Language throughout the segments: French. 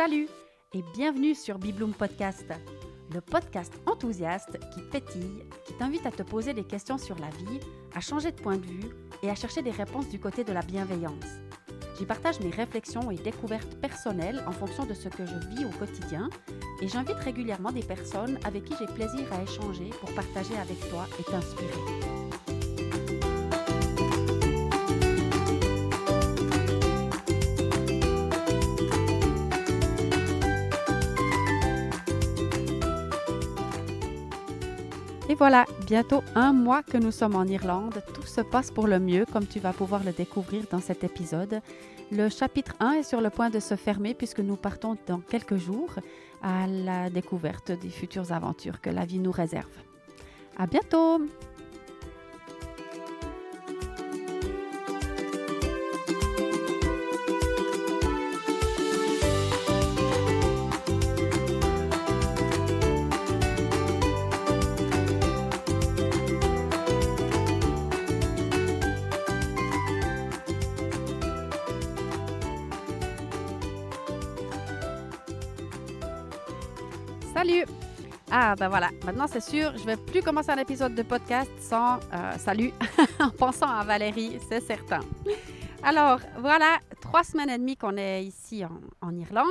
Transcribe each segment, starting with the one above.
Salut et bienvenue sur Bibloom Podcast, le podcast enthousiaste qui pétille, qui t'invite à te poser des questions sur la vie, à changer de point de vue et à chercher des réponses du côté de la bienveillance. J'y partage mes réflexions et découvertes personnelles en fonction de ce que je vis au quotidien et j'invite régulièrement des personnes avec qui j'ai plaisir à échanger pour partager avec toi et t'inspirer. Et voilà, bientôt 1 mois que nous sommes en Irlande. Tout se passe pour le mieux, comme tu vas pouvoir le découvrir dans cet épisode. Le chapitre 1 est sur le point de se fermer puisque nous partons dans quelques jours à la découverte des futures aventures que la vie nous réserve. À bientôt! Salut! Ah ben voilà, maintenant c'est sûr, je ne vais plus commencer un épisode de podcast sans salut en pensant à Valérie, c'est certain. Alors voilà, 3 semaines et demie qu'on est ici en Irlande.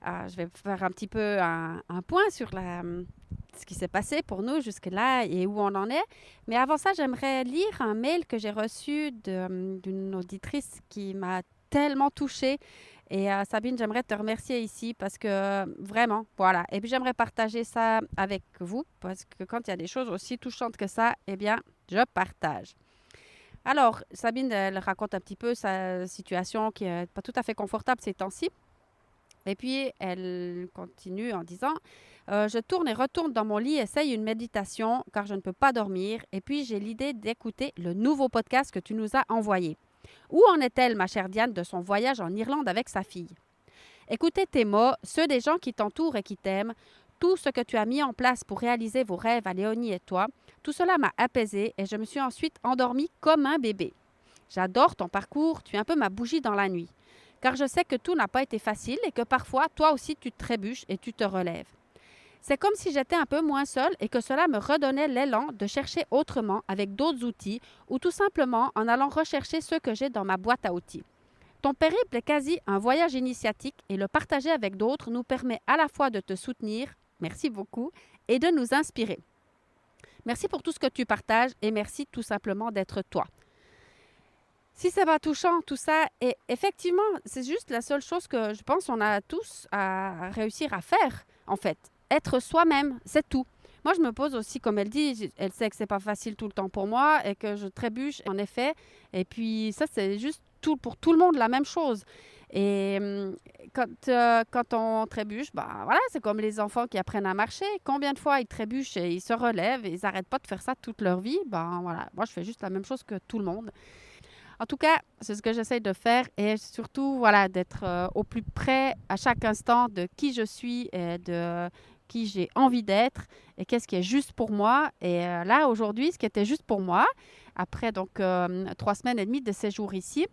Je vais faire un petit peu un point sur ce qui s'est passé pour nous jusque-là et où on en est. Mais avant ça, j'aimerais lire un mail que j'ai reçu d'une auditrice qui m'a tellement touchée. Et Sabine, j'aimerais te remercier ici parce que vraiment, voilà. Et puis j'aimerais partager ça avec vous parce que quand il y a des choses aussi touchantes que ça, eh bien, je partage. Alors, Sabine, elle raconte un petit peu sa situation qui n'est pas tout à fait confortable ces temps-ci. Et puis, elle continue en disant je tourne et retourne dans mon lit, essaye une méditation car je ne peux pas dormir. Et puis, j'ai l'idée d'écouter le nouveau podcast que tu nous as envoyé. Où en est-elle, ma chère Diane, de son voyage en Irlande avec sa fille? Écoutez tes mots, ceux des gens qui t'entourent et qui t'aiment, tout ce que tu as mis en place pour réaliser vos rêves à Léonie et toi, tout cela m'a apaisée et je me suis ensuite endormie comme un bébé. J'adore ton parcours, tu es un peu ma bougie dans la nuit, car je sais que tout n'a pas été facile et que parfois, toi aussi, tu trébuches et tu te relèves. C'est comme si j'étais un peu moins seule et que cela me redonnait l'élan de chercher autrement avec d'autres outils ou tout simplement en allant rechercher ceux que j'ai dans ma boîte à outils. Ton périple est quasi un voyage initiatique et le partager avec d'autres nous permet à la fois de te soutenir, merci beaucoup, et de nous inspirer. Merci pour tout ce que tu partages et merci tout simplement d'être toi. Si ça va touchant, tout ça, et effectivement, c'est juste la seule chose que je pense qu'on a tous à réussir à faire, en fait. Être soi-même, c'est tout. Moi, je me pose aussi, comme elle dit, elle sait que c'est pas facile tout le temps pour moi et que je trébuche, en effet. Et puis, ça, c'est juste pour tout le monde la même chose. Et quand on trébuche, voilà, c'est comme les enfants qui apprennent à marcher. Combien de fois ils trébuchent et ils se relèvent et ils n'arrêtent pas de faire ça toute leur vie? Voilà, moi, je fais juste la même chose que tout le monde. En tout cas, c'est ce que j'essaie de faire et surtout, voilà, d'être au plus près à chaque instant de qui je suis et de qui j'ai envie d'être et qu'est-ce qui est juste pour moi. Et là, aujourd'hui, ce qui était juste pour moi, après donc 3 semaines et demie de séjour ici,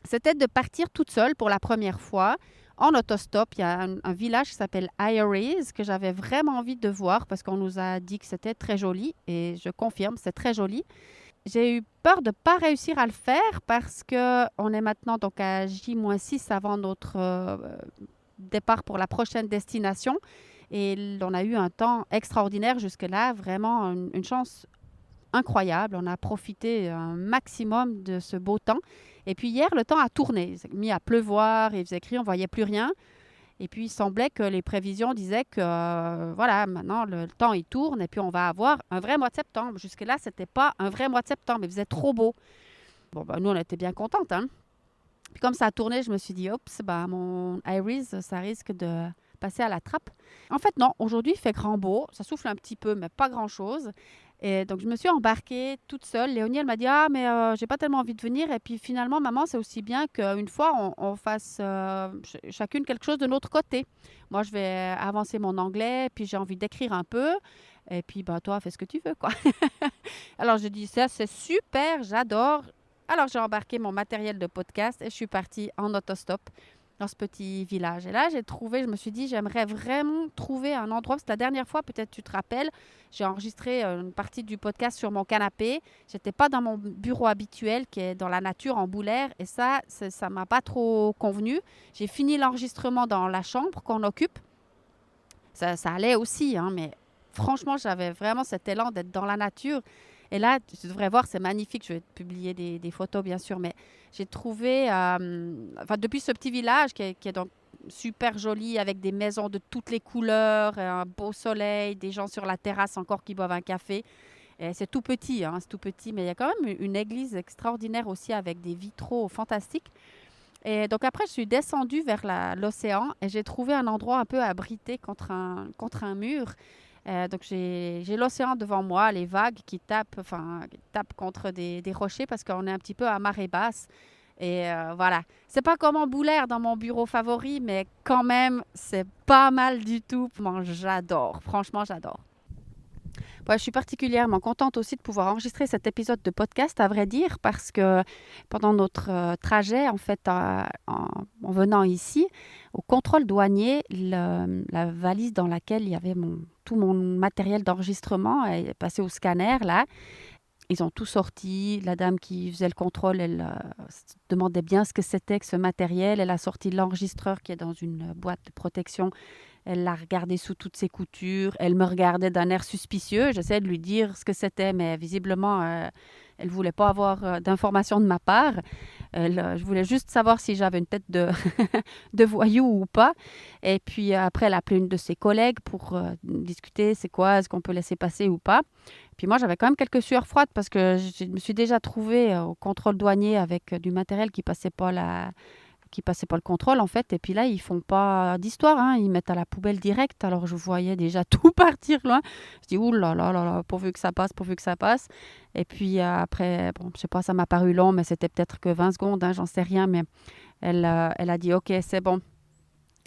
c'était de partir toute seule pour la première fois en autostop. Il y a un village qui s'appelle Iores que j'avais vraiment envie de voir parce qu'on nous a dit que c'était très joli et je confirme, c'est très joli. J'ai eu peur de ne pas réussir à le faire parce qu'on est maintenant donc à J-6 avant notre départ pour la prochaine destination. Et on a eu un temps extraordinaire jusque-là, vraiment une chance incroyable. On a profité un maximum de ce beau temps. Et puis hier, le temps a tourné. Il s'est mis à pleuvoir, il faisait gris, on ne voyait plus rien. Et puis, il semblait que les prévisions disaient que, voilà, maintenant, le temps, il tourne et puis on va avoir un vrai mois de septembre. Jusque-là, ce n'était pas un vrai mois de septembre. Il faisait trop beau. Bon, nous, on était bien contentes, hein. Puis comme ça a tourné, je me suis dit, oups, mon Iris, ça risque de passer à la trappe. En fait, non, aujourd'hui, il fait grand beau. Ça souffle un petit peu, mais pas grand-chose. Et donc, je me suis embarquée toute seule. Léonie, elle m'a dit, mais j'ai pas tellement envie de venir. Et puis, finalement, maman, c'est aussi bien qu'une fois, on fasse chacune quelque chose de notre côté. Moi, je vais avancer mon anglais, puis j'ai envie d'écrire un peu. Et puis, toi, fais ce que tu veux, quoi. Alors, je dis, ça, c'est super, j'adore. Alors, j'ai embarqué mon matériel de podcast et je suis partie en autostop dans ce petit village. Et là, je me suis dit, j'aimerais vraiment trouver un endroit, parce que la dernière fois, peut-être tu te rappelles, j'ai enregistré une partie du podcast sur mon canapé. Je n'étais pas dans mon bureau habituel, qui est dans la nature, en Boulaire, et ça ne m'a pas trop convenu. J'ai fini l'enregistrement dans la chambre qu'on occupe. Ça allait aussi, hein, mais franchement, j'avais vraiment cet élan d'être dans la nature. Et là, tu devrais voir, c'est magnifique. Je vais te publier des photos, bien sûr. Mais j'ai trouvé, depuis ce petit village qui est donc super joli, avec des maisons de toutes les couleurs, un beau soleil, des gens sur la terrasse encore qui boivent un café. Et c'est tout petit, hein, c'est tout petit. Mais il y a quand même une église extraordinaire aussi, avec des vitraux fantastiques. Et donc après, je suis descendue vers l'océan et j'ai trouvé un endroit un peu abrité contre un mur. Donc j'ai l'océan devant moi, les vagues qui tapent contre des rochers parce qu'on est un petit peu à marée basse. Et voilà. C'est pas comme en Boulaire dans mon bureau favori, mais quand même, c'est pas mal du tout. Moi, j'adore. Franchement, j'adore. Ouais, je suis particulièrement contente aussi de pouvoir enregistrer cet épisode de podcast, à vrai dire, parce que pendant notre trajet, en fait, en venant ici, au contrôle douanier, la valise dans laquelle il y avait tout mon matériel d'enregistrement est passée au scanner, là. Ils ont tout sorti. La dame qui faisait le contrôle, elle demandait bien ce que c'était que ce matériel. Elle a sorti l'enregistreur qui est dans une boîte de protection. Elle l'a regardé sous toutes ses coutures. Elle me regardait d'un air suspicieux. J'essayais de lui dire ce que c'était, mais visiblement, elle ne voulait pas avoir d'informations de ma part. Je voulais juste savoir si j'avais une tête de, de voyou ou pas. Et puis après, elle a appelé une de ses collègues pour discuter, c'est quoi, est-ce qu'on peut laisser passer ou pas. Puis moi, j'avais quand même quelques sueurs froides parce que je me suis déjà trouvée au contrôle douanier avec du matériel qui passait pas le contrôle, en fait. Et puis là, ils font pas d'histoire, hein. Ils mettent à la poubelle direct. Alors, je voyais déjà tout partir loin. Je dis, ouh là là là là, pourvu que ça passe, pourvu que ça passe. Et puis après, bon, je sais pas, ça m'a paru long, mais c'était peut-être que 20 secondes, hein, j'en sais rien. Mais elle a dit, OK, c'est bon.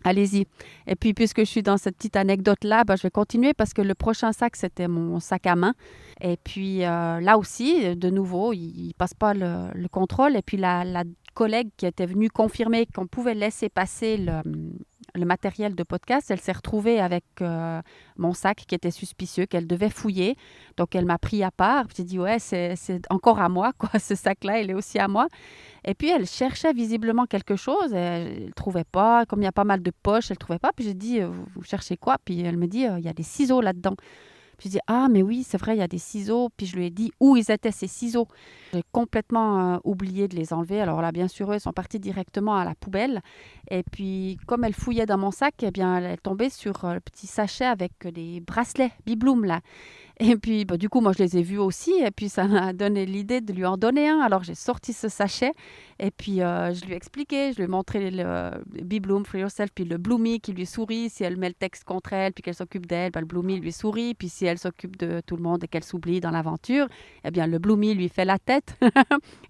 Allez-y. Et puis, puisque je suis dans cette petite anecdote-là, je vais continuer parce que le prochain sac, c'était mon sac à main. Et puis, là aussi, de nouveau, il ne passe pas le contrôle. Et puis, la collègue qui était venue confirmer qu'on pouvait laisser passer le matériel de podcast, elle s'est retrouvée avec mon sac qui était suspicieux, qu'elle devait fouiller. Donc, elle m'a pris à part. J'ai dit, ouais, c'est encore à moi, quoi. Ce sac-là, il est aussi à moi. Et puis, elle cherchait visiblement quelque chose. Elle ne trouvait pas. Comme il y a pas mal de poches, elle ne trouvait pas. Puis, j'ai dit, vous cherchez quoi? Puis, elle me dit, il y a des ciseaux là-dedans. Puis, j'ai dit, ah, mais oui, c'est vrai, il y a des ciseaux. Puis, je lui ai dit où ils étaient, ces ciseaux. J'ai complètement oublié de les enlever. Alors là, bien sûr, eux, ils sont partis directement à la poubelle. Et puis, comme elle fouillait dans mon sac, eh bien, elle est tombée sur le petit sachet avec des bracelets Bibloom, là. Et puis, du coup, moi, je les ai vus aussi. Et puis, ça m'a donné l'idée de lui en donner un. Alors, j'ai sorti ce sachet. Et puis, je lui ai expliqué. Je lui ai montré le Bibloom Free Yourself. Puis, le Bloomy qui lui sourit. Si elle met le texte contre elle, puis qu'elle s'occupe d'elle, le Bloomy lui sourit. Puis, si elle s'occupe de tout le monde et qu'elle s'oublie dans l'aventure, eh bien, le Bloomy lui fait la tête.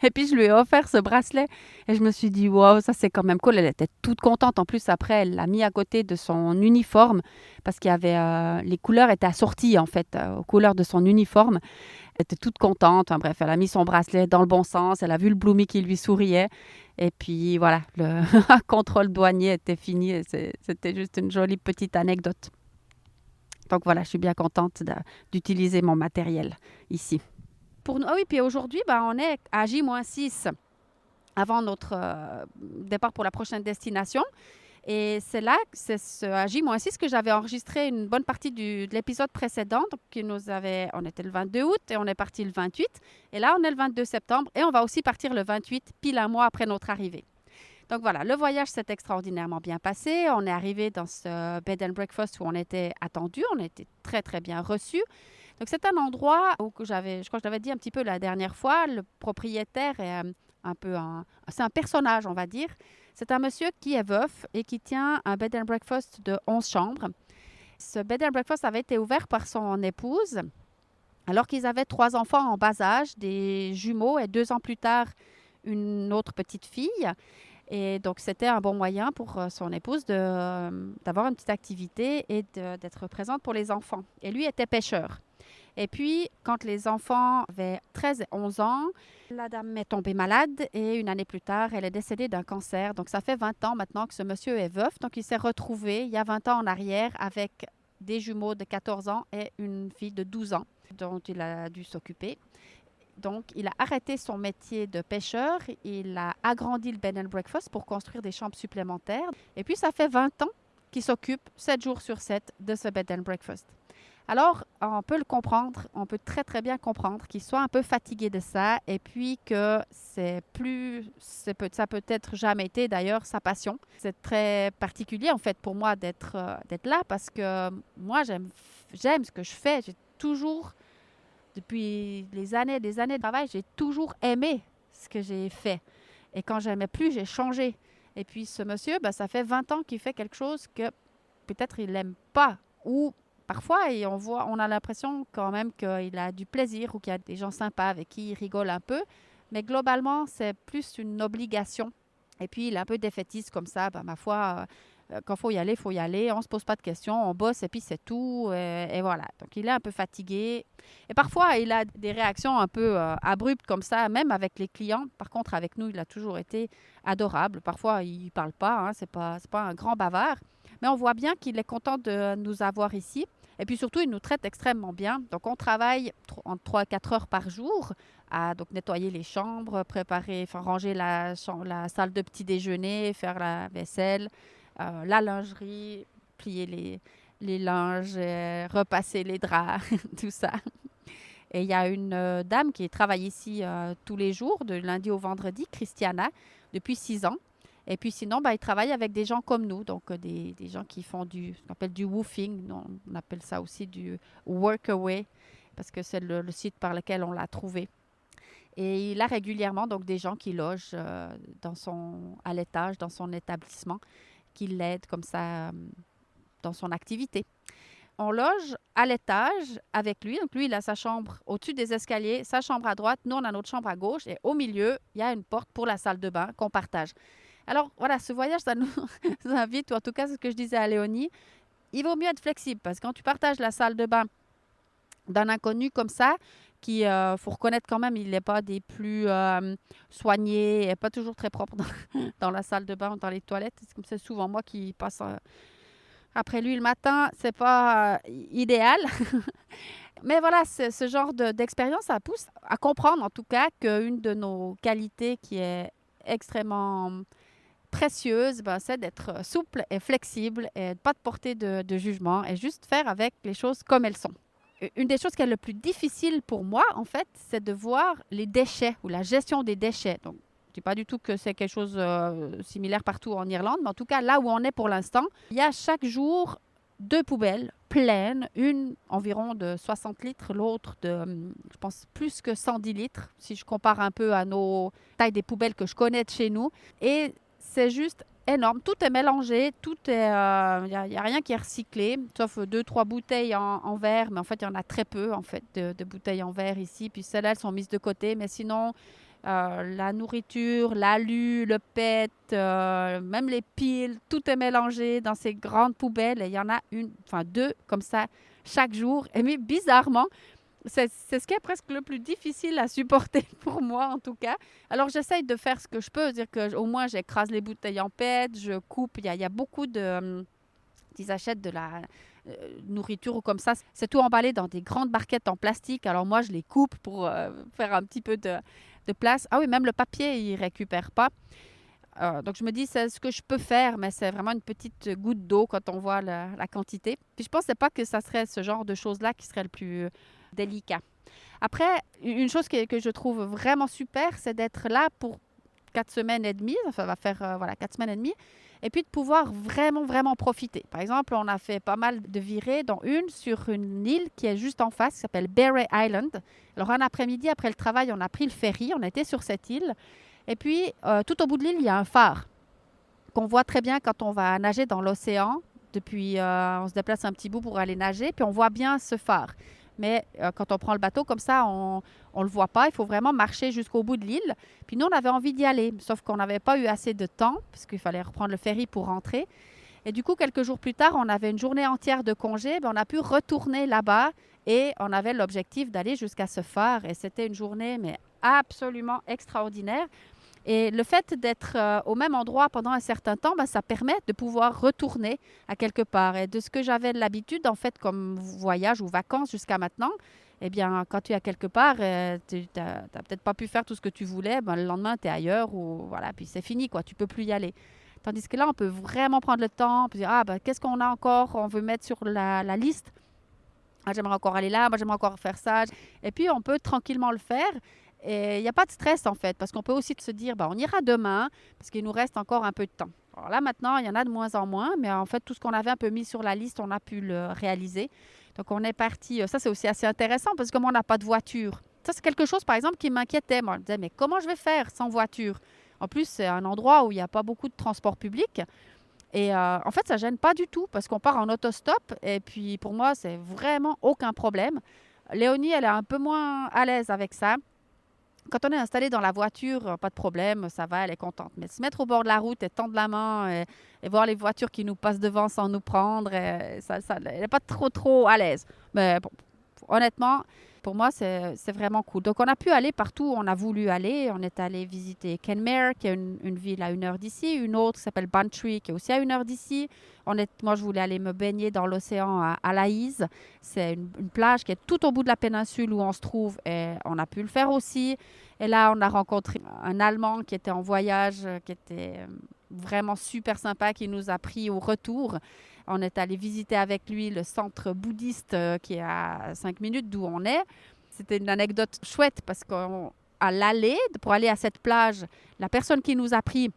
Et puis, je lui ai offert ce bracelet. Et je me suis dit, wow, ça, c'est quand même cool. Elle était toute contente. En plus, après, elle l'a mis à côté de son uniforme parce qu'il y avait les couleurs étaient assorties, en fait, aux couleurs de son uniforme. Elle était toute contente. Enfin, bref, elle a mis son bracelet dans le bon sens. Elle a vu le Bloomy qui lui souriait. Et puis, voilà, le contrôle douanier était fini. Et c'était juste une jolie petite anecdote. Donc, voilà, je suis bien contente d'utiliser mon matériel ici. Ah oui, puis aujourd'hui, on est à J-6 avant notre départ pour la prochaine destination. Et c'est là, à J-6 que j'avais enregistré une bonne partie de l'épisode précédent. Donc, on était le 22 août et on est parti le 28. Et là, on est le 22 septembre et on va aussi partir le 28, pile un mois après notre arrivée. Donc voilà, le voyage s'est extraordinairement bien passé. On est arrivé dans ce bed and breakfast où on était attendu. On a été très, très bien reçus. Donc, c'est un endroit où je crois que je l'avais dit un petit peu la dernière fois, le propriétaire est c'est un personnage, on va dire. C'est un monsieur qui est veuf et qui tient un bed and breakfast de 11 chambres. Ce bed and breakfast avait été ouvert par son épouse alors qu'ils avaient 3 enfants en bas âge, des jumeaux, et 2 ans plus tard, une autre petite fille. Et donc, c'était un bon moyen pour son épouse d'avoir une petite activité et d'être présente pour les enfants. Et lui était pêcheur. Et puis, quand les enfants avaient 13 et 11 ans, la dame est tombée malade et une année plus tard, elle est décédée d'un cancer. Donc, ça fait 20 ans maintenant que ce monsieur est veuf. Donc, il s'est retrouvé il y a 20 ans en arrière avec des jumeaux de 14 ans et une fille de 12 ans dont il a dû s'occuper. Donc, il a arrêté son métier de pêcheur. Il a agrandi le bed and breakfast pour construire des chambres supplémentaires. Et puis, ça fait 20 ans qu'il s'occupe 7 jours sur 7 de ce bed and breakfast. Alors, on peut le comprendre, on peut très, très bien comprendre qu'il soit un peu fatigué de ça et puis que ça peut être jamais été d'ailleurs sa passion. C'est très particulier en fait pour moi d'être là parce que moi, j'aime ce que je fais. J'ai toujours, depuis des années de travail, j'ai toujours aimé ce que j'ai fait. Et quand j'aimais plus, j'ai changé. Et puis ce monsieur, ça fait 20 ans qu'il fait quelque chose que peut-être il n'aime pas ou parfois, on a l'impression quand même qu'il a du plaisir ou qu'il y a des gens sympas avec qui il rigole un peu. Mais globalement, c'est plus une obligation. Et puis, il est un peu défaitiste comme ça. Ma foi, quand il faut y aller, il faut y aller. On ne se pose pas de questions, on bosse et puis c'est tout. Et voilà. Donc, il est un peu fatigué. Et parfois, il a des réactions un peu abruptes comme ça, même avec les clients. Par contre, avec nous, il a toujours été adorable. Parfois, il ne parle pas. C'est pas un grand bavard. Mais on voit bien qu'il est content de nous avoir ici. Et puis surtout, il nous traite extrêmement bien. Donc, on travaille entre 3 et 4 heures par jour à donc, nettoyer les chambres, ranger la salle de petit déjeuner, faire la vaisselle, la lingerie, plier les linges, repasser les draps, tout ça. Et il y a une dame qui travaille ici tous les jours, de lundi au vendredi, Christiana, depuis 6 ans. Et puis sinon, il travaille avec des gens comme nous, donc des gens qui font ce qu'on appelle du woofing. On appelle ça aussi du workaway, parce que c'est le site par lequel on l'a trouvé. Et il a régulièrement donc des gens qui logent à l'étage, dans son établissement, qui l'aident comme ça dans son activité. On loge à l'étage avec lui. Donc lui, il a sa chambre au-dessus des escaliers, sa chambre à droite. Nous, on a notre chambre à gauche. Et au milieu, il y a une porte pour la salle de bain qu'on partage. Alors, voilà, ce voyage, ça nous invite, ou en tout cas, c'est ce que je disais à Léonie, il vaut mieux être flexible parce que quand tu partages la salle de bain d'un inconnu comme ça, qui, faut reconnaître quand même, il n'est pas des plus soignés, il n'est pas toujours très propre dans la salle de bain ou dans les toilettes. C'est souvent moi qui passe après lui le matin, c'est pas idéal. Mais voilà, ce genre d'expérience, ça pousse à comprendre en tout cas qu'une de nos qualités qui est extrêmement précieuse, c'est d'être souple et flexible et pas de porter de jugement et juste faire avec les choses comme elles sont. Une des choses qui est le plus difficile pour moi, en fait, c'est de voir les déchets ou la gestion des déchets. Donc, je ne dis pas du tout que c'est quelque chose similaire partout en Irlande, mais en tout cas, là où on est pour l'instant, il y a chaque jour 2 poubelles pleines, une environ de 60 litres, l'autre de, je pense, plus que 110 litres, si je compare un peu à nos tailles des poubelles que je connais de chez nous. Et c'est juste énorme. Tout est mélangé, il n'y a rien qui est recyclé, sauf 2-3 bouteilles en verre, mais en fait, il y en a très peu en fait, de bouteilles en verre ici. Puis celles-là, elles sont mises de côté, mais sinon, la nourriture, l'alu, le PET, même les piles, tout est mélangé dans ces grandes poubelles. Et il y en a 2 comme ça chaque jour. Et mais bizarrement, c'est ce qui est presque le plus difficile à supporter pour moi, en tout cas. Alors, j'essaye de faire ce que je peux, dire qu'au moins, j'écrase les bouteilles en PET, je coupe. Il y a beaucoup ils achètent de la nourriture ou comme ça. C'est tout emballé dans des grandes barquettes en plastique. Alors, moi, je les coupe pour faire un petit peu de place. Ah oui, même le papier, il ne récupère pas. Donc, je me dis, c'est ce que je peux faire, mais c'est vraiment une petite goutte d'eau quand on voit la quantité. Puis, je ne pensais pas que ça serait ce genre de choses-là qui serait le plus délicat. Après, une chose que je trouve vraiment super, c'est d'être là pour 4 semaines et demie. Ça va faire 4 semaines et demie. Et puis de pouvoir vraiment, vraiment profiter. Par exemple, on a fait pas mal de virées, dont une sur une île qui est juste en face, qui s'appelle Barry Island. Alors, un après-midi, après le travail, on a pris le ferry. On était sur cette île. Et puis, tout au bout de l'île, il y a un phare qu'on voit très bien quand on va nager dans l'océan. Depuis, on se déplace un petit bout pour aller nager, puis on voit bien ce phare. Mais quand on prend le bateau comme ça, on ne le voit pas. Il faut vraiment marcher jusqu'au bout de l'île. Puis nous, on avait envie d'y aller, sauf qu'on n'avait pas eu assez de temps, parce qu'il fallait reprendre le ferry pour rentrer. Et du coup, quelques jours plus tard, on avait une journée entière de congé. On a pu retourner là-bas et on avait l'objectif d'aller jusqu'à ce phare. Et c'était une journée, mais absolument extraordinaire. Et le fait d'être au même endroit pendant un certain temps, ça permet de pouvoir retourner à quelque part. Et de ce que j'avais l'habitude, en fait, comme voyage ou vacances jusqu'à maintenant, eh bien, quand tu es à quelque part, tu n'as peut-être pas pu faire tout ce que tu voulais, le lendemain, tu es ailleurs, ou voilà, puis c'est fini, quoi, tu peux plus y aller. Tandis que là, on peut vraiment prendre le temps, puis dire, qu'est-ce qu'on a encore, on veut mettre sur la liste. Ah, j'aimerais encore aller là, moi j'aimerais encore faire ça. Et puis, on peut tranquillement le faire. Et il n'y a pas de stress, en fait, parce qu'on peut aussi se dire, on ira demain, parce qu'il nous reste encore un peu de temps. Alors là, maintenant, il y en a de moins en moins, mais en fait, tout ce qu'on avait un peu mis sur la liste, on a pu le réaliser. Donc, on est parti. Ça, c'est aussi assez intéressant, parce que comme on n'a pas de voiture, ça, c'est quelque chose, par exemple, qui m'inquiétait. Moi, je me disais, mais comment je vais faire sans voiture? En plus, c'est un endroit où il n'y a pas beaucoup de transport public. Et en fait, ça ne gêne pas du tout, parce qu'on part en autostop. Et puis, pour moi, c'est vraiment aucun problème. Léonie, elle est un peu moins à l'aise avec ça. Quand on est installé dans la voiture, pas de problème, ça va, elle est contente. Mais se mettre au bord de la route et tendre la main et voir les voitures qui nous passent devant sans nous prendre, elle n'est pas trop à l'aise. Mais bon, honnêtement, pour moi, c'est vraiment cool. Donc, on a pu aller partout où on a voulu aller. On est allé visiter Kenmare, qui est une ville à 1 heure d'ici. Une autre qui s'appelle Bantry, qui est aussi à 1 heure d'ici. Moi, je voulais aller me baigner dans l'océan à Laïs. C'est une plage qui est tout au bout de la péninsule où on se trouve. Et on a pu le faire aussi. Et là, on a rencontré un Allemand qui était en voyage, qui était vraiment super sympa, qui nous a pris au retour. On est allé visiter avec lui le centre bouddhiste qui est à 5 minutes d'où on est. C'était une anecdote chouette parce qu'à l'aller, pour aller à cette plage, la personne qui nous a pris,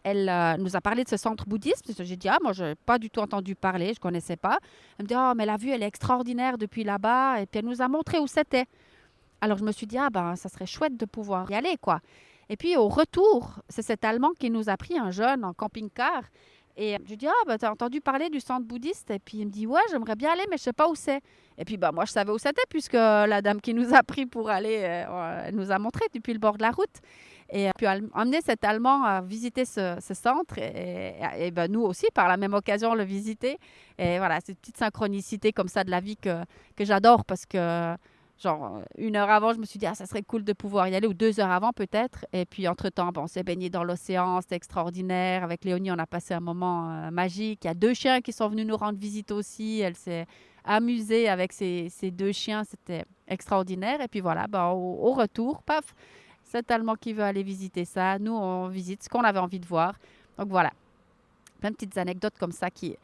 elle nous a parlé de ce centre bouddhiste. J'ai dit, moi, je n'ai pas du tout entendu parler, je ne connaissais pas. Elle me dit, mais la vue, elle est extraordinaire depuis là-bas. Et puis, elle nous a montré où c'était. Alors, je me suis dit, ça serait chouette de pouvoir y aller, quoi. Et puis, au retour, c'est cet Allemand qui nous a pris, un jeune, en camping-car. Et je lui dis, t'as entendu parler du centre bouddhiste? Et puis, il me dit, ouais, j'aimerais bien aller, mais je ne sais pas où c'est. Et puis, moi, je savais où c'était, puisque la dame qui nous a pris pour aller, elle nous a montré depuis le bord de la route. Et puis, emmener cet Allemand à visiter ce centre. Et nous aussi, par la même occasion, le visiter. Et voilà, c'est une petite synchronicité comme ça de la vie que j'adore, parce que... Genre, 1 heure avant, je me suis dit, ça serait cool de pouvoir y aller, ou 2 heures avant peut-être. Et puis, entre-temps, on s'est baigné dans l'océan, c'était extraordinaire. Avec Léonie, on a passé un moment magique. Il y a 2 chiens qui sont venus nous rendre visite aussi. Elle s'est amusée avec ces 2 chiens, c'était extraordinaire. Et puis voilà, au retour, paf, cet Allemand qui veut aller visiter ça. Nous, on visite ce qu'on avait envie de voir. Donc voilà, plein de petites anecdotes comme ça qui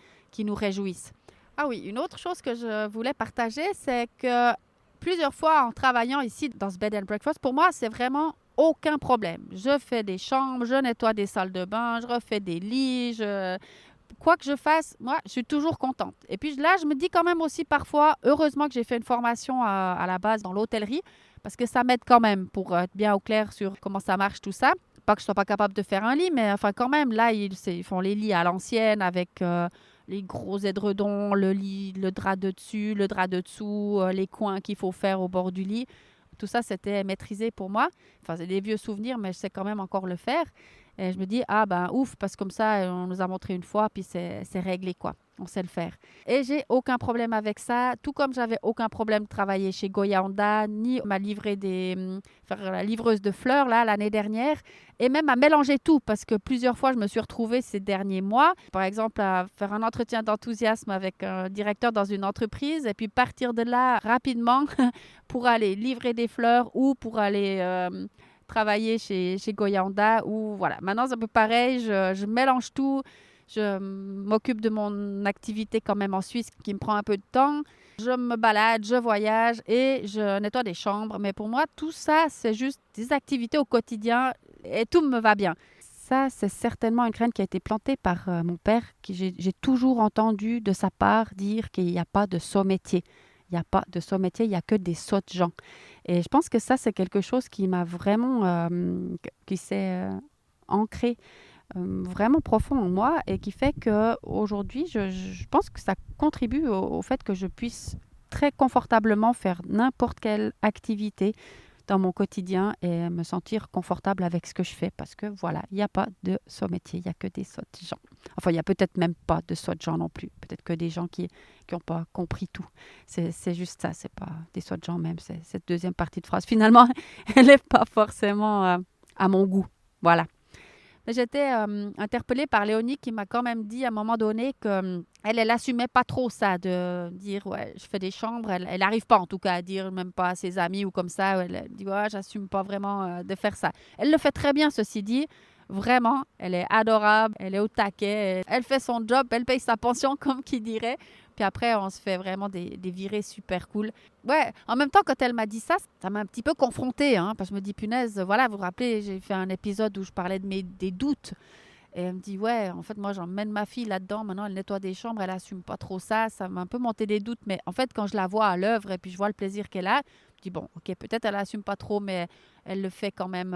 nous réjouissent. Ah oui, une autre chose que je voulais partager, c'est que plusieurs fois en travaillant ici dans ce bed and breakfast, pour moi, c'est vraiment aucun problème. Je fais des chambres, je nettoie des salles de bain, je refais des lits, quoi que je fasse, moi, je suis toujours contente. Et puis là, je me dis quand même aussi parfois, heureusement que j'ai fait une formation à la base dans l'hôtellerie, parce que ça m'aide quand même pour être bien au clair sur comment ça marche tout ça. Pas que je ne sois pas capable de faire un lit, mais enfin quand même, là, ils font les lits à l'ancienne avec... les gros édredons, le lit, le drap de dessus, le drap de dessous, les coins qu'il faut faire au bord du lit. Tout ça, c'était maîtrisé pour moi. Enfin, c'est des vieux souvenirs, mais je sais quand même encore le faire. Et je me dis, ouf, parce que comme ça, on nous a montré une fois, puis c'est réglé, quoi. On sait le faire. Et j'ai aucun problème avec ça, tout comme j'avais aucun problème de travailler chez Goya Honda, ni à livrer faire la livreuse de fleurs, là, l'année dernière, et même à mélanger tout, parce que plusieurs fois, je me suis retrouvée ces derniers mois, par exemple, à faire un entretien d'enthousiasme avec un directeur dans une entreprise, et puis partir de là rapidement pour aller livrer des fleurs ou pour aller... travailler chez Goya Honda, ou voilà. Maintenant, c'est un peu pareil, je mélange tout. Je m'occupe de mon activité quand même en Suisse qui me prend un peu de temps. Je me balade, je voyage et je nettoie des chambres. Mais pour moi, tout ça, c'est juste des activités au quotidien et tout me va bien. Ça, c'est certainement une graine qui a été plantée par mon père, j'ai toujours entendu de sa part dire qu'il n'y a pas de sot métier. Il n'y a pas de sot métier, il n'y a que des sots gens. Et je pense que ça, c'est quelque chose qui m'a vraiment, qui s'est ancré vraiment profond en moi et qui fait qu'aujourd'hui, je pense que ça contribue au fait que je puisse très confortablement faire n'importe quelle activité, dans mon quotidien et me sentir confortable avec ce que je fais parce que voilà, il n'y a pas de sot métier, il n'y a que des sots gens. Enfin, il n'y a peut-être même pas de sots gens non plus. Peut-être que des gens qui n'ont pas compris tout. C'est juste ça, c'est pas des sots gens même. C'est cette deuxième partie de phrase. Finalement, elle n'est pas forcément à mon goût. Voilà. J'étais interpellée par Léonie qui m'a quand même dit à un moment donné que elle assumait pas trop ça de dire ouais je fais des chambres. Elle n'arrive pas en tout cas à dire même pas à ses amis ou comme ça. Elle dit ouais j'assume pas vraiment de faire ça. Elle le fait très bien ceci dit. Vraiment, elle est adorable, elle est au taquet, elle fait son job, elle paye sa pension comme qui dirait. Puis après, on se fait vraiment des virées super cool. Ouais, en même temps, quand elle m'a dit ça, ça m'a un petit peu confrontée, hein, parce que je me dis, punaise, voilà, vous vous rappelez, j'ai fait un épisode où je parlais des doutes. Et elle me dit, ouais, en fait, moi, j'emmène ma fille là-dedans. Maintenant, elle nettoie des chambres, elle assume pas trop ça. Ça m'a un peu monté des doutes. Mais en fait, quand je la vois à l'œuvre et puis je vois le plaisir qu'elle a, je dis, bon, OK, peut-être elle assume pas trop, mais elle le fait quand même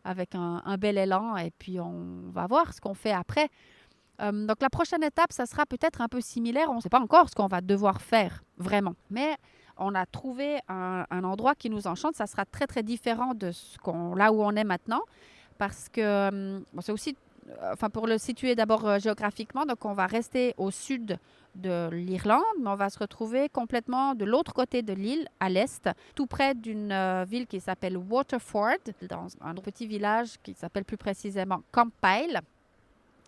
avec un bel élan. Et puis, on va voir ce qu'on fait après. Donc, la prochaine étape, ça sera peut-être un peu similaire. On ne sait pas encore ce qu'on va devoir faire, vraiment. Mais on a trouvé un endroit qui nous enchante. Ça sera très, très différent de là où on est maintenant. Parce que c'est aussi, pour le situer d'abord géographiquement, donc on va rester au sud de l'Irlande, mais on va se retrouver complètement de l'autre côté de l'île, à l'est, tout près d'une ville qui s'appelle Waterford, dans un petit village qui s'appelle plus précisément Campile.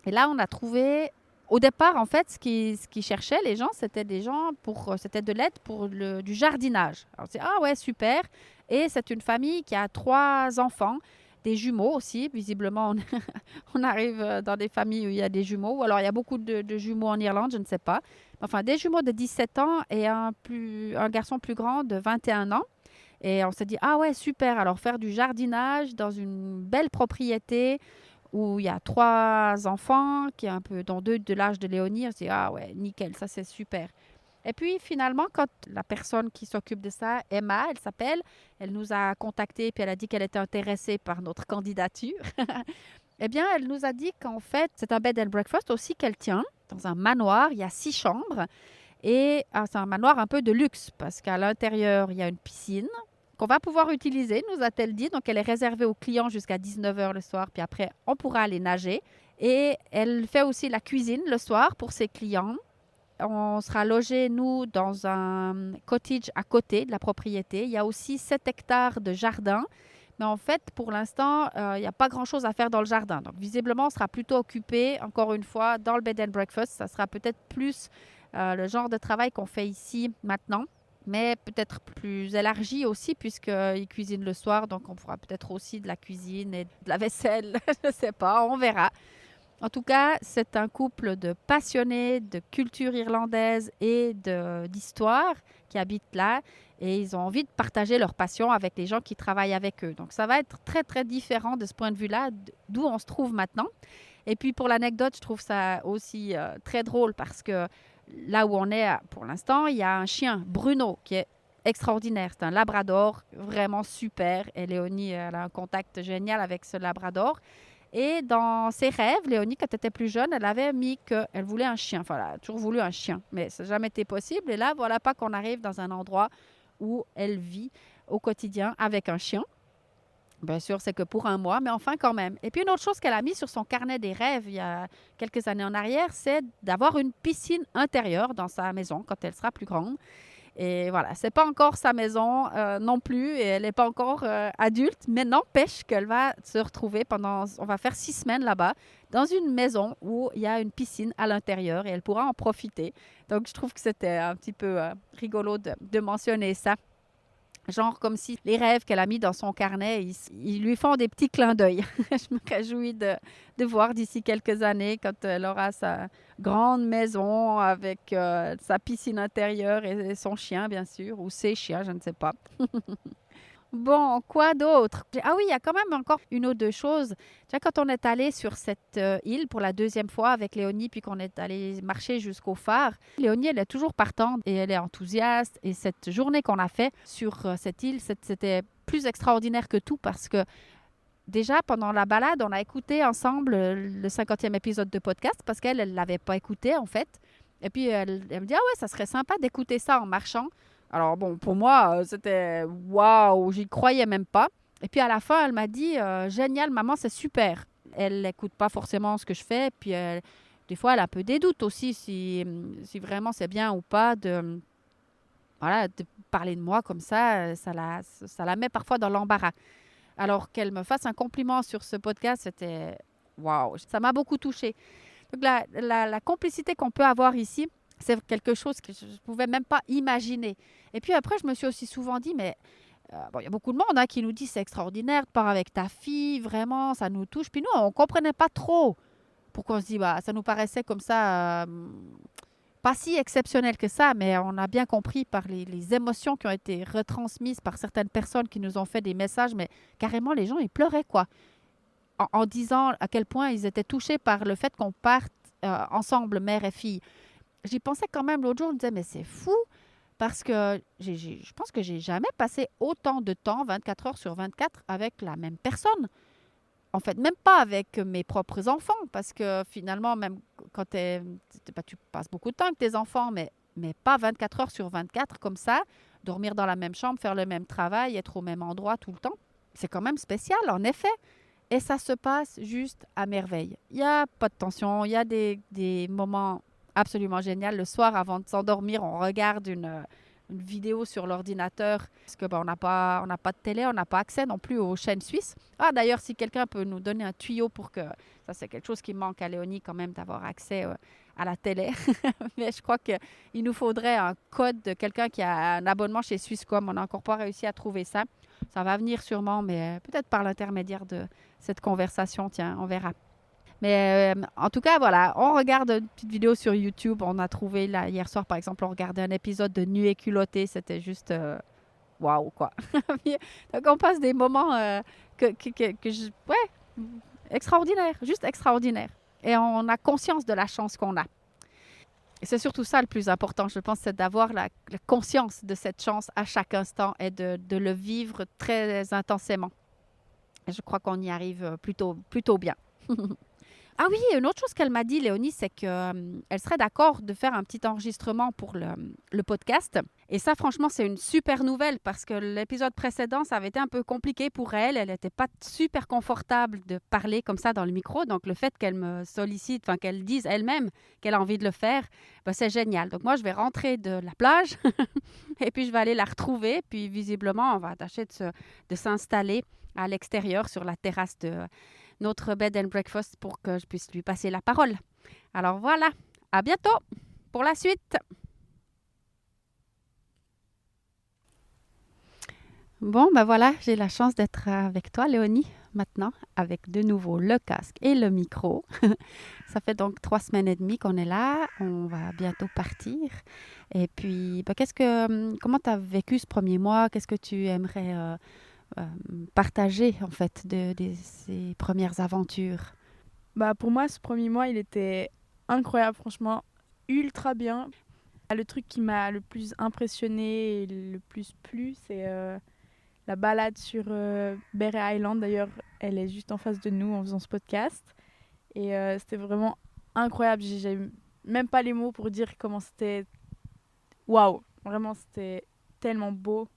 Et là, on a trouvé, au départ, en fait, ce qu'ils cherchaient, les gens, c'était c'était de l'aide pour du jardinage. Alors, c'est, ah ouais, super. Et c'est une famille qui a 3 enfants, des jumeaux aussi. Visiblement, on arrive dans des familles où il y a des jumeaux. Ou alors, il y a beaucoup de jumeaux en Irlande, je ne sais pas. Enfin, des jumeaux de 17 ans et un garçon plus grand de 21 ans. Et on s'est dit, ah ouais, super. Alors, faire du jardinage dans une belle propriété où il y a 3 enfants, dont 2 de l'âge de Léonie. On s'est dit, ah ouais, nickel, ça c'est super. Et puis finalement, quand la personne qui s'occupe de ça, Emma, elle s'appelle, elle nous a contactés puis elle a dit qu'elle était intéressée par notre candidature. Eh bien, elle nous a dit qu'en fait, c'est un bed and breakfast aussi qu'elle tient dans un manoir. Il y a 6 chambres et c'est un manoir un peu de luxe parce qu'à l'intérieur, il y a une piscine qu'on va pouvoir utiliser, nous a-t-elle dit. Donc, elle est réservée aux clients jusqu'à 19h le soir, puis après, on pourra aller nager. Et elle fait aussi la cuisine le soir pour ses clients. On sera logés, nous, dans un cottage à côté de la propriété. Il y a aussi 7 hectares de jardin. Mais en fait, pour l'instant, il n'y a pas grand-chose à faire dans le jardin. Donc, visiblement, on sera plutôt occupé, encore une fois, dans le bed and breakfast. Ça sera peut-être plus le genre de travail qu'on fait ici maintenant, mais peut-être plus élargi aussi, puisqu'ils cuisinent le soir. Donc, on fera peut-être aussi de la cuisine et de la vaisselle. Je ne sais pas, on verra. En tout cas, c'est un couple de passionnés de culture irlandaise et d'histoire qui habitent là. Et ils ont envie de partager leur passion avec les gens qui travaillent avec eux. Donc, ça va être très, très différent de ce point de vue-là, d'où on se trouve maintenant. Et puis, pour l'anecdote, je trouve ça aussi très drôle parce que là où on est pour l'instant, il y a un chien, Bruno, qui est extraordinaire. C'est un labrador, vraiment super. Et Léonie, elle a un contact génial avec ce labrador. Et dans ses rêves, Léonie, quand elle était plus jeune, elle avait mis qu'elle voulait un chien. Enfin, elle a toujours voulu un chien, mais ça n'a jamais été possible. Et là, voilà pas qu'on arrive dans un endroit où elle vit au quotidien avec un chien. Bien sûr, c'est que pour un mois, mais enfin quand même. Et puis une autre chose qu'elle a mis sur son carnet des rêves il y a quelques années en arrière, c'est d'avoir une piscine intérieure dans sa maison quand elle sera plus grande. Et voilà, c'est pas encore sa maison non plus, et elle n'est pas encore adulte, mais n'empêche qu'elle va se retrouver on va faire 6 semaines là-bas, dans une maison où il y a une piscine à l'intérieur et elle pourra en profiter. Donc, je trouve que c'était un petit peu rigolo de mentionner ça. Genre comme si les rêves qu'elle a mis dans son carnet, ils lui font des petits clins d'œil. Je me réjouis de voir d'ici quelques années, quand elle aura sa grande maison avec sa piscine intérieure et son chien, bien sûr, ou ses chiens, je ne sais pas. Bon, quoi d'autre? Ah oui, il y a quand même encore une ou deux choses. Tu vois, quand on est allé sur cette île pour la 2e fois avec Léonie, puis qu'on est allé marcher jusqu'au phare, Léonie, elle est toujours partante et elle est enthousiaste. Et cette journée qu'on a fait sur cette île, c'était plus extraordinaire que tout parce que déjà, pendant la balade, on a écouté ensemble le 50e épisode de podcast parce qu'elle ne l'avait pas écouté, en fait. Et puis, elle me dit, ah ouais, ça serait sympa d'écouter ça en marchant. Alors bon, pour moi, c'était waouh, j'y croyais même pas. Et puis à la fin, elle m'a dit génial, maman, c'est super. Elle n'écoute pas forcément ce que je fais. Puis des fois, elle a un peu des doutes aussi si vraiment c'est bien ou pas voilà, de parler de moi comme ça. Ça la met parfois dans l'embarras. Alors qu'elle me fasse un compliment sur ce podcast, c'était waouh, ça m'a beaucoup touchée. Donc la complicité qu'on peut avoir ici, c'est quelque chose que je ne pouvais même pas imaginer. Et puis après, je me suis aussi souvent dit, mais bon, il y a beaucoup de monde qui nous dit c'est extraordinaire de part avec ta fille, vraiment, ça nous touche. Puis nous, on ne comprenait pas trop pourquoi on se dit, bah, ça nous paraissait comme ça, pas si exceptionnel que ça, mais on a bien compris par les émotions qui ont été retransmises par certaines personnes qui nous ont fait des messages, mais carrément, les gens, ils pleuraient, quoi, en disant à quel point ils étaient touchés par le fait qu'on parte ensemble, mère et fille. J'y pensais quand même l'autre jour, je me disais, mais c'est fou, parce que je pense que j'ai jamais passé autant de temps, 24 heures sur 24, avec la même personne. En fait, même pas avec mes propres enfants, parce que finalement, même quand tu passes beaucoup de temps avec tes enfants, mais pas 24 heures sur 24 comme ça, dormir dans la même chambre, faire le même travail, être au même endroit tout le temps. C'est quand même spécial, en effet. Et ça se passe juste à merveille. Il n'y a pas de tension, il y a des moments absolument géniaux. Le soir, avant de s'endormir, on regarde une vidéo sur l'ordinateur parce que on n'a pas de télé, on n'a pas accès non plus aux chaînes suisses. Ah, d'ailleurs, si quelqu'un peut nous donner un tuyau pour que ça, c'est quelque chose qui manque à Léonie quand même d'avoir accès à la télé. Mais je crois qu'il nous faudrait un code de quelqu'un qui a un abonnement chez Swisscom. On n'a encore pas réussi à trouver ça. Ça va venir sûrement, mais peut-être par l'intermédiaire de cette conversation. Tiens, on verra. Mais en tout cas, voilà, on regarde une petite vidéo sur YouTube. On a trouvé, là, hier soir, par exemple, on regardait un épisode de Nuit et culottée. C'était juste waouh, quoi. Donc, on passe des moments ouais, extraordinaires, juste extraordinaires. Et on a conscience de la chance qu'on a. Et c'est surtout ça le plus important, je pense, c'est d'avoir la conscience de cette chance à chaque instant et de le vivre très intensément. Et je crois qu'on y arrive plutôt bien. Ah oui, une autre chose qu'elle m'a dit, Léonie, c'est qu'elle serait d'accord de faire un petit enregistrement pour le podcast. Et ça, franchement, c'est une super nouvelle parce que l'épisode précédent, ça avait été un peu compliqué pour elle. Elle n'était pas super confortable de parler comme ça dans le micro. Donc, le fait qu'elle me sollicite, enfin qu'elle dise elle-même qu'elle a envie de le faire, ben, c'est génial. Donc, moi, je vais rentrer de la plage et puis je vais aller la retrouver. Puis, visiblement, on va tâcher de s'installer à l'extérieur sur la terrasse de notre bed and breakfast pour que je puisse lui passer la parole. Alors voilà, à bientôt pour la suite. Bon, ben voilà, j'ai la chance d'être avec toi, Léonie, maintenant, avec de nouveau le casque et le micro. Ça fait donc 3 semaines et demie qu'on est là. On va bientôt partir. Et puis, ben, comment tu as vécu ce premier mois? Qu'est-ce que tu aimerais euh, partager, en fait, de ces premières aventures? Bah pour moi, ce premier mois, il était incroyable, franchement, ultra bien. Le truc qui m'a le plus impressionné et le plus plu, c'est la balade sur Bear Island. D'ailleurs, elle est juste en face de nous en faisant ce podcast. Et c'était vraiment incroyable. J'ai même pas les mots pour dire comment c'était. Waouh! Vraiment, c'était tellement beau.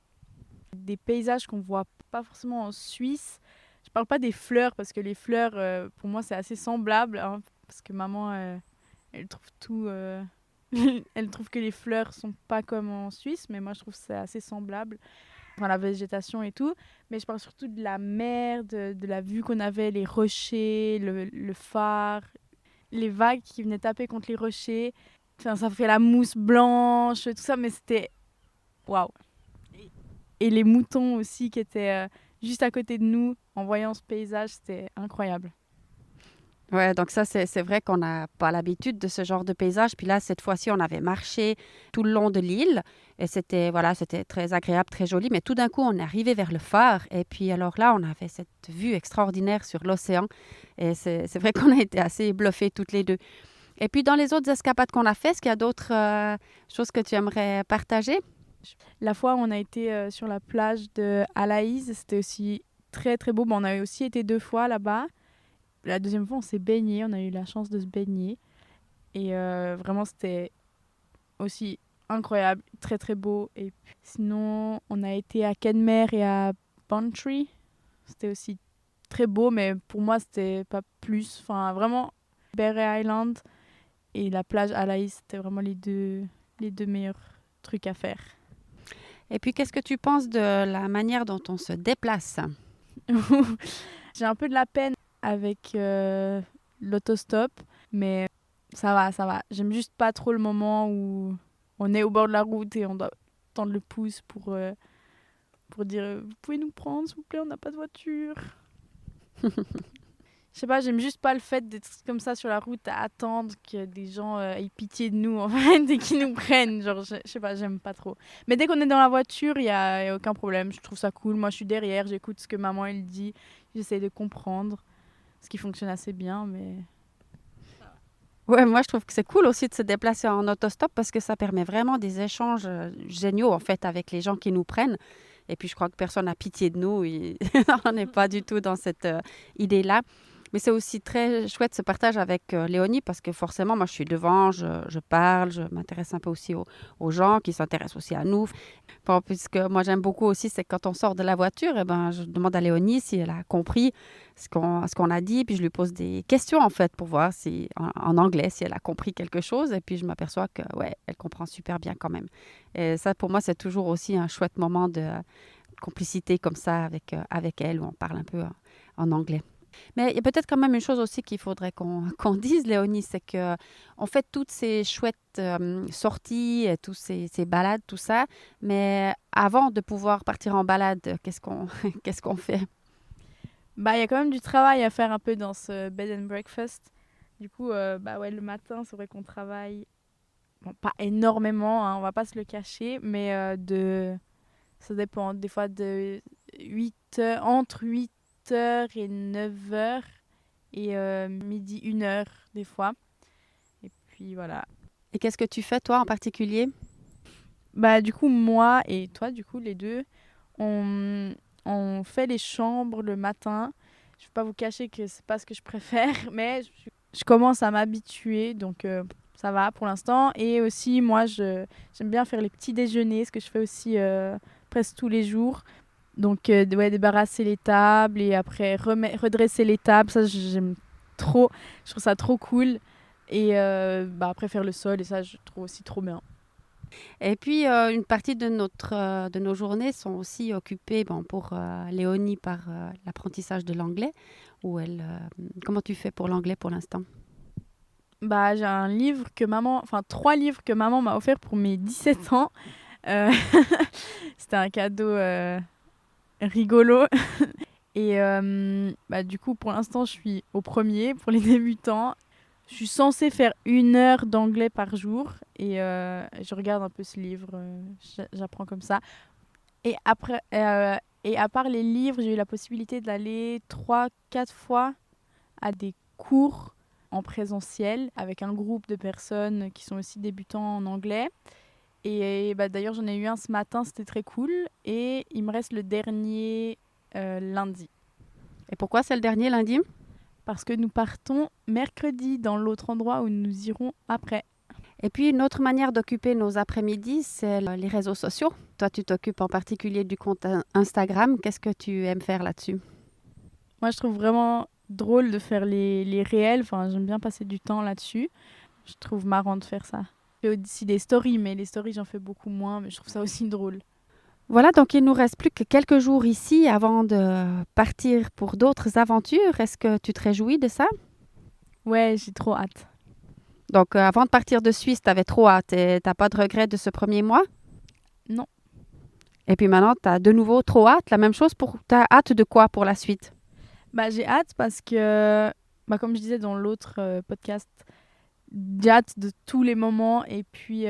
Des paysages qu'on voit pas forcément en Suisse. Je parle pas des fleurs parce que les fleurs, pour moi, c'est assez semblable, hein, parce que maman, elle trouve tout. Elle trouve que les fleurs sont pas comme en Suisse, mais moi, je trouve que c'est assez semblable. Enfin, la végétation et tout. Mais je parle surtout de la mer, de la vue qu'on avait, les rochers, le phare, les vagues qui venaient taper contre les rochers. Enfin, ça fait la mousse blanche, tout ça, mais c'était waouh! Et les moutons aussi qui étaient juste à côté de nous en voyant ce paysage, c'était incroyable. Ouais, donc ça, c'est vrai qu'on n'a pas l'habitude de ce genre de paysage. Puis là, cette fois-ci, on avait marché tout le long de l'île et c'était très agréable, très joli. Mais tout d'un coup, on est arrivé vers le phare et puis alors là, on avait cette vue extraordinaire sur l'océan et c'est vrai qu'on a été assez bluffés toutes les deux. Et puis dans les autres escapades qu'on a fait, est-ce qu'il y a d'autres choses que tu aimerais partager? La fois où on a été sur la plage de Alaïs, c'était aussi très très beau. Bon, on avait aussi été 2 fois là-bas. La deuxième fois, on s'est baigné, on a eu la chance de se baigner. Et vraiment, c'était aussi incroyable, très très beau. Et puis, sinon, on a été à Kenmare et à Bantry. C'était aussi très beau, mais pour moi, c'était pas plus. Enfin, vraiment, Barry Island et la plage Alais, c'était vraiment les deux meilleurs trucs à faire. Et puis, qu'est-ce que tu penses de la manière dont on se déplace? J'ai un peu de la peine avec l'autostop, mais ça va, ça va. J'aime juste pas trop le moment où on est au bord de la route et on doit tendre le pouce pour dire vous pouvez nous prendre, s'il vous plaît, on n'a pas de voiture. Je sais pas, j'aime juste pas le fait d'être comme ça sur la route à attendre que des gens aient pitié de nous en fait et qu'ils nous prennent. Genre, je sais pas, j'aime pas trop. Mais dès qu'on est dans la voiture, y a aucun problème. Je trouve ça cool. Moi, je suis derrière, j'écoute ce que maman elle dit, j'essaie de comprendre, ce qui fonctionne assez bien, mais Ouais, moi, je trouve que c'est cool aussi de se déplacer en autostop parce que ça permet vraiment des échanges géniaux, en fait, avec les gens qui nous prennent. Et puis, je crois que personne n'a pitié de nous. On n'est pas du tout dans cette idée-là. Mais c'est aussi très chouette ce partage avec Léonie parce que forcément, moi, je suis devant, je parle, je m'intéresse un peu aussi aux gens qui s'intéressent aussi à nous. Bon, puisque moi, j'aime beaucoup aussi, c'est que quand on sort de la voiture, eh ben, je demande à Léonie si elle a compris ce qu'on a dit, puis je lui pose des questions, en fait, pour voir si, en anglais, si elle a compris quelque chose. Et puis, je m'aperçois que, ouais, elle comprend super bien quand même. Et ça, pour moi, c'est toujours aussi un chouette moment de complicité comme ça avec elle, où on parle un peu en anglais. Mais il y a peut-être quand même une chose aussi qu'il faudrait qu'on dise, Léonie, c'est que on fait toutes ces chouettes sorties, tous ces balades, tout ça, mais avant de pouvoir partir en balade, qu'est-ce qu'on fait? bah, il y a quand même du travail à faire un peu dans ce bed and breakfast. Du coup, bah ouais, le matin, c'est vrai qu'on travaille, bon, pas énormément, hein, on va pas se le cacher, mais ça dépend, des fois de 8 heures, entre 8h et 9h, et midi 1h des fois. Et puis voilà. Et qu'est-ce que tu fais, toi, en particulier? Bah du coup, moi et toi, du coup, les deux, on, on fait les chambres le matin. Je vais pas vous cacher que c'est pas ce que je préfère, mais je commence à m'habituer, donc ça va pour l'instant. Et aussi, moi, j'aime bien faire les petits déjeuners, ce que je fais aussi presque tous les jours. Donc, ouais, débarrasser les tables et après redresser les tables, ça j'aime trop. Je trouve ça trop cool. Et bah, après faire le sol, et ça je trouve aussi trop bien. Et puis, une partie de nos journées sont aussi occupées bon, pour Léonie par l'apprentissage de l'anglais. Comment tu fais pour l'anglais pour l'instant? Bah, j'ai un livre que maman, enfin 3 livres que maman m'a offert pour mes 17 ans. Euh, C'était un cadeau rigolo. Et bah, du coup, pour l'instant, je suis au premier pour les débutants. Je suis censée faire 1 heure d'anglais par jour et je regarde un peu ce livre, j'apprends comme ça. Et à part les livres, j'ai eu la possibilité d'aller 3, 4 fois à des cours en présentiel avec un groupe de personnes qui sont aussi débutants en anglais. Et bah, d'ailleurs, j'en ai eu un ce matin, c'était très cool. Et il me reste le dernier lundi. Et pourquoi c'est le dernier lundi? Parce que nous partons mercredi dans l'autre endroit où nous irons après. Et puis, une autre manière d'occuper nos après-midi, c'est les réseaux sociaux. Toi, tu t'occupes en particulier du compte Instagram. Qu'est-ce que tu aimes faire là-dessus? Moi, je trouve vraiment drôle de faire les réels. Enfin, j'aime bien passer du temps là-dessus. Je trouve marrant de faire ça. Je fais aussi des stories, mais les stories, j'en fais beaucoup moins. Mais je trouve ça aussi drôle. Voilà, donc il nous reste plus que quelques jours ici avant de partir pour d'autres aventures. Est-ce que tu te réjouis de ça? Ouais, j'ai trop hâte. Donc, avant de partir de Suisse, tu avais trop hâte et tu n'as pas de regret de ce premier mois? Non. Et puis maintenant, tu as de nouveau trop hâte. La même chose tu as hâte de quoi pour la suite? Bah, j'ai hâte parce que, bah, comme je disais dans l'autre podcast, j'ai hâte de tous les moments. Et puis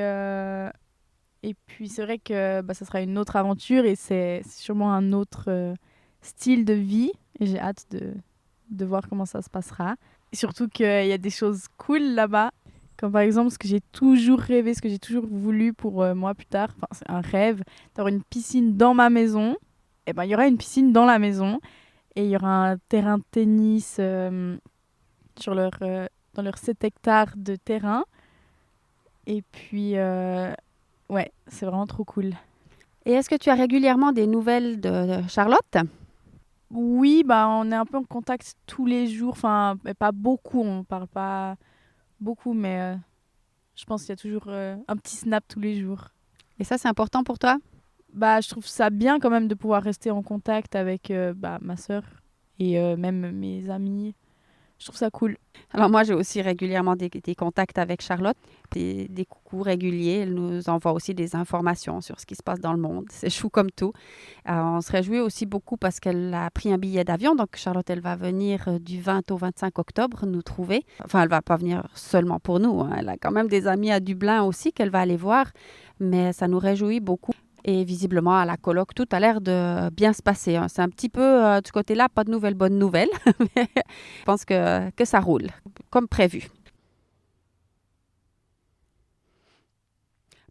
c'est vrai que bah, ça sera une autre aventure et c'est sûrement un autre style de vie. Et j'ai hâte de voir comment ça se passera. Et surtout qu'il y a des choses cool là-bas. Comme par exemple ce que j'ai toujours rêvé, ce que j'ai toujours voulu pour moi plus tard. Enfin, c'est un rêve d'avoir une piscine dans ma maison. Et ben il y aura une piscine dans la maison. Et il y aura un terrain de tennis dans leurs 7 hectares de terrain. Et puis, Ouais, c'est vraiment trop cool. Et est-ce que tu as régulièrement des nouvelles de Charlotte? Oui, bah, on est un peu en contact tous les jours. Enfin, mais pas beaucoup, on parle pas beaucoup, mais je pense qu'il y a toujours un petit snap tous les jours. Et ça, c'est important pour toi? Bah, je trouve ça bien quand même de pouvoir rester en contact avec ma sœur et même mes amis. Je trouve ça cool. Alors moi, j'ai aussi régulièrement des contacts avec Charlotte, des coucous réguliers. Elle nous envoie aussi des informations sur ce qui se passe dans le monde. C'est chou comme tout. On se réjouit aussi beaucoup parce qu'elle a pris un billet d'avion. Donc Charlotte, elle va venir du 20 au 25 octobre nous trouver. Enfin, elle va pas venir seulement pour nous, hein. Elle a quand même des amis à Dublin aussi qu'elle va aller voir. Mais ça nous réjouit beaucoup. Et visiblement, à la colloque, tout a l'air de bien se passer, hein. C'est un petit peu, de ce côté-là, pas de nouvelles, bonnes nouvelles. Mais je pense que ça roule, comme prévu.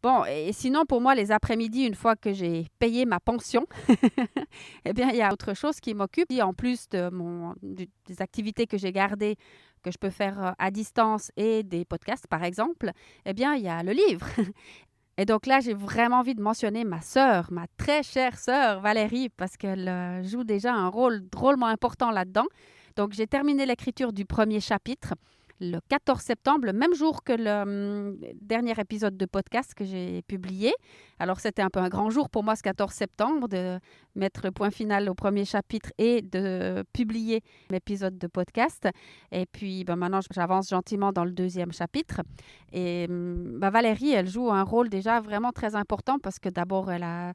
Bon, et sinon, pour moi, les après-midi, une fois que j'ai payé ma pension, eh bien, il y a autre chose qui m'occupe. En plus des activités que j'ai gardées, que je peux faire à distance et des podcasts, par exemple, eh bien, il y a le livre. Et donc là, j'ai vraiment envie de mentionner ma sœur, ma très chère sœur Valérie, parce qu'elle joue déjà un rôle drôlement important là-dedans. Donc, j'ai terminé l'écriture du premier chapitre le 14 septembre, le même jour que le dernier épisode de podcast que j'ai publié. Alors, c'était un peu un grand jour pour moi, ce 14 septembre, de mettre le point final au premier chapitre et de publier l'épisode de podcast. Et puis, maintenant, j'avance gentiment dans le deuxième chapitre. Et Valérie, elle joue un rôle déjà vraiment très important parce que d'abord, elle a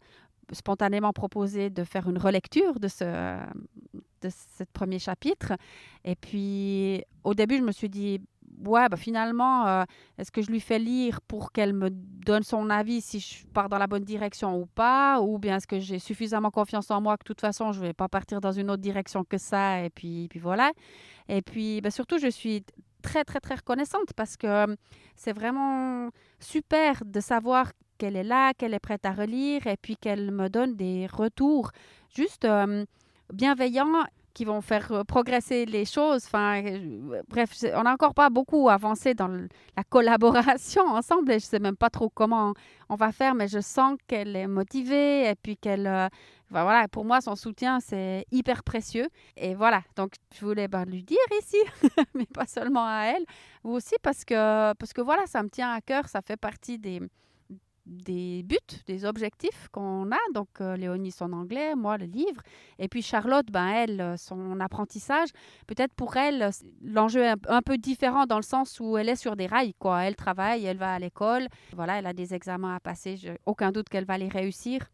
spontanément proposé de faire une relecture de ce premier chapitre. Et puis, au début, je me suis dit, ouais, finalement, est-ce que je lui fais lire pour qu'elle me donne son avis si je pars dans la bonne direction ou pas? Ou bien est-ce que j'ai suffisamment confiance en moi que de toute façon, je ne vais pas partir dans une autre direction que ça? Et puis voilà. Et puis, surtout, je suis très, très, très reconnaissante parce que c'est vraiment super de savoir qu'elle est là, qu'elle est prête à relire et puis qu'elle me donne des retours juste bienveillants qui vont faire progresser les choses. Enfin, bref, on n'a encore pas beaucoup avancé dans la collaboration ensemble et je ne sais même pas trop comment on va faire, mais je sens qu'elle est motivée et puis qu'elle... voilà, pour moi, son soutien, c'est hyper précieux. Et voilà, donc je voulais lui dire ici, mais pas seulement à elle, vous aussi, parce que voilà, ça me tient à cœur, ça fait partie des buts, des objectifs qu'on a. Donc, Léonie, son anglais, moi, le livre. Et puis, Charlotte, elle, son apprentissage. Peut-être pour elle, l'enjeu est un peu différent dans le sens où elle est sur des rails, quoi. Elle travaille, elle va à l'école. Voilà, elle a des examens à passer. J'ai aucun doute qu'elle va les réussir.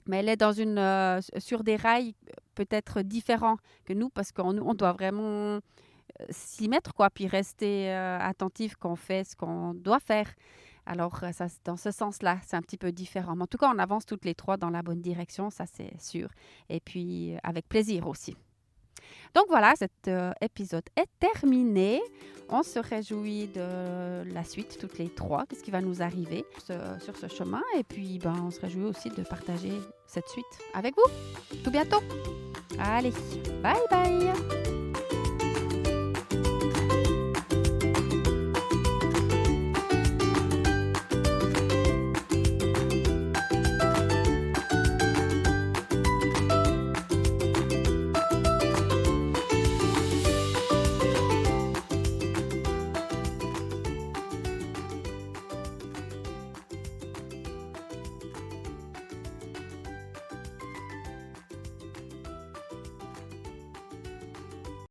Mais elle est sur des rails peut-être différents que nous parce qu'on doit vraiment s'y mettre, quoi, puis rester attentif qu'on fait ce qu'on doit faire. Alors, ça, dans ce sens-là, c'est un petit peu différent. Mais en tout cas, on avance toutes les trois dans la bonne direction, ça c'est sûr. Et puis, avec plaisir aussi. Donc voilà, cet épisode est terminé. On se réjouit de la suite, toutes les trois, qu'est-ce qui va nous arriver sur ce chemin. Et puis, on se réjouit aussi de partager cette suite avec vous. Tout bientôt. Allez, bye bye.